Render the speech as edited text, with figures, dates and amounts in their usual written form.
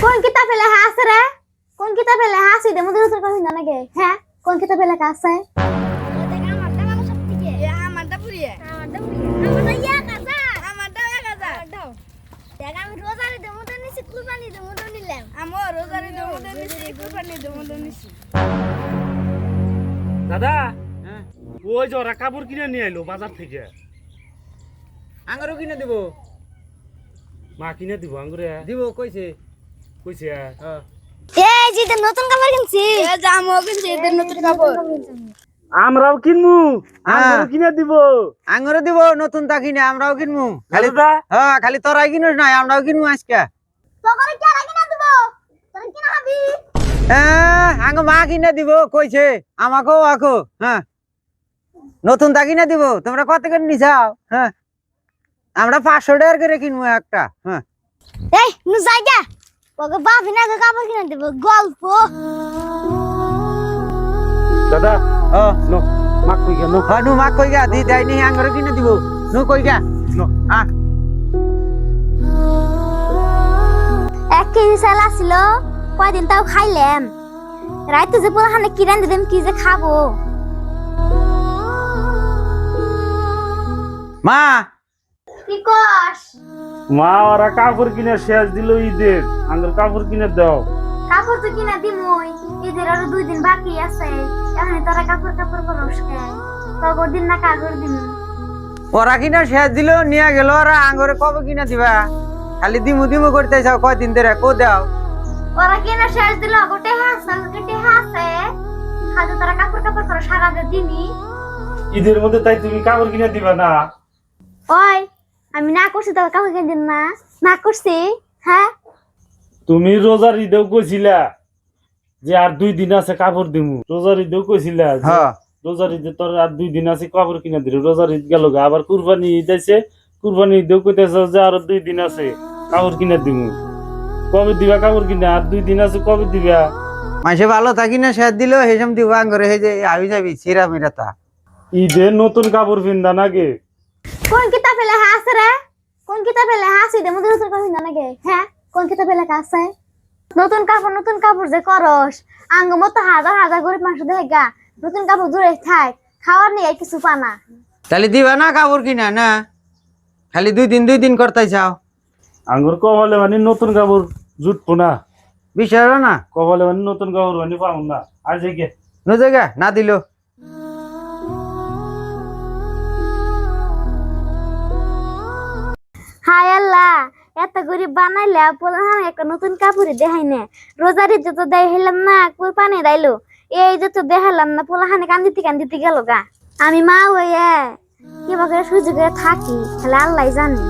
কোন কিতাবে লেখা আছে রে? কোন কিতাবে লেখা আছে দে মধ্যে উত্তর করি না নাকি? হ্যাঁ, কোন কিতাবে লেখা আছে? আমারটা ভালো সব থেকে। আমারটা পুরিয়ে। আমারটা ইয়া কাজা। আমারটা ইয়া কাজা। দেখ আমি রোজারে দে মধ্যে নিছি কুরবানি দে মধ্যে নিলাম। আমো রোজারে দে মধ্যে নিছি কুরবানি দে মধ্যে নিছি। দাদা ওই যে ওরা কাপড় কিনে নিয়ে এলো বাজার থেকে। আঙ্গুরও কিনে দিব। মা কিনে দিব আঙ্গুরে দিব কইছে। কইছে এই যে নতুন কাপড় কিনছি। এই জামো কিনছি এদের নতুন কাপড়। আমরাও কিনমু আঙ্গুর কিনে দিব। আঙ্গুরও দিব নতুন তা কিনে আমরাও কিনমু। খালি দাদা হ্যাঁ খালি তোরাই কিনিস না আমরাও কিনমু আজকে। তোরে কি আর কিনা দিব? তোরে কিনা হবি? হ্যাঁ আঙ্গ মা কিনে দিব কইছে আমাকেও আকো। হ্যাঁ নতুন তা কিনে দিব। তোমরা কত করে নিছাও? হ্যাঁ আমরা 500 টাকা করে কিনবো একটা। হ্যাঁ এই নু জায়গা ওকে বাপি না কাপড় কিনে দেব গল্প। দাদা ও নো মাক কই গেল হ্যাঁ নু মা কই গা দি দেয় নি আঙ্গুরও কিনে দিব। নু কই গা নো হ্যাঁ 1 কেজি চাল ছিল কয়দিন তাও খাইলাম। রাইতে যে পোলাখানে কি রান্ধি দেম কি যে খাবো। মা কি কস? মা ওরা কাপড় কিনে শেষ দিল ঈদের আঙ্গুর কাপড় কিনে দাও। কাপড় তো কিনা দিমই ঈদের আরো 2 দিন বাকি আছে। এখন তোরা কাপড় করস কে? তগর দিন না কাগর দিন? ওরা কিনা শেষ দিল নিয়ে গেল ওরা আঙ্গুরে কবে কিনা দিবা? খালি দিমু দিমু করতে চাও কয়দিন ধরে কো দাও। ওরা কিনা শেষ দিল গোটে হাসে খাজু তোরা কাপড় করো সারা দিনই। ঈদের মধ্যে তাই তুমি কাপড় কিনে দিবা না? ওই আমি না করছি তো কাপড় কিনে দিন না? না করছি? হ্যাঁ তুমি রোজার ঈদেও কইছিলা যে আর 2 দিন আছে কাপড় দিমু। রোজার ঈদেও কইছিলা যে হ্যাঁ রোজার ঈদে তোর আর 2 দিন আছে কাপড় কিনে দিল। রোজার ঈদ গেল গা আবার কুরবানি ঈদ আছে। কুরবানি ঈদেও কইতেছ যে আর 2 দিন আছে কাপড় কিনে দিমু। কবে দিবা কাপড় কিনে? আর 2 দিন আছে কবে দিবা? মাসে ভালো থাকি না শেষ দিল হেসম দিব আঙ্গুরে হে যে আবি যাবি সিরা মিরাতা। ঈদের নতুন কাপড় পিন্দা নাকি? কোন কিতাবে লেখা আছে রে? কোন কিতাবে লেখা আছে দে মধ্যে উত্তর করি না নাকি? হ্যাঁ কোন কিতাবে লেখা আছে? নতুন কাপড় যে করস আঙ্গ মতো হাজার হাজার গরিব মানুষ দেখা নতুন কাপড় জুড়ে থাক খাওয়ার নিয়ে কিছু পানা। তাহলে দিবা না কাপড় কিনা না? খালি 2 দিন করতে চাও। আঙ্গুর কবলে মানে নতুন কাপড় জুটবো না। বিষয় না কবলে মানে নতুন কাপড় মানে পাবো না। আর যে কে নজেগা না দিল। হায় আল্লাহ এত গরিব বানাইলে পোলাহান একটা নতুন কাপড় দেখাই না। রোজার ঈদ তো দেখাইলাম না কোরবানি দাইলো এই যে তো দেখালাম না পোলাহানে কান্দিতে গেল গা। আমি মা হইয়া কিভাবে সুযোগে থাকি তাহলে আল্লাহ জানে।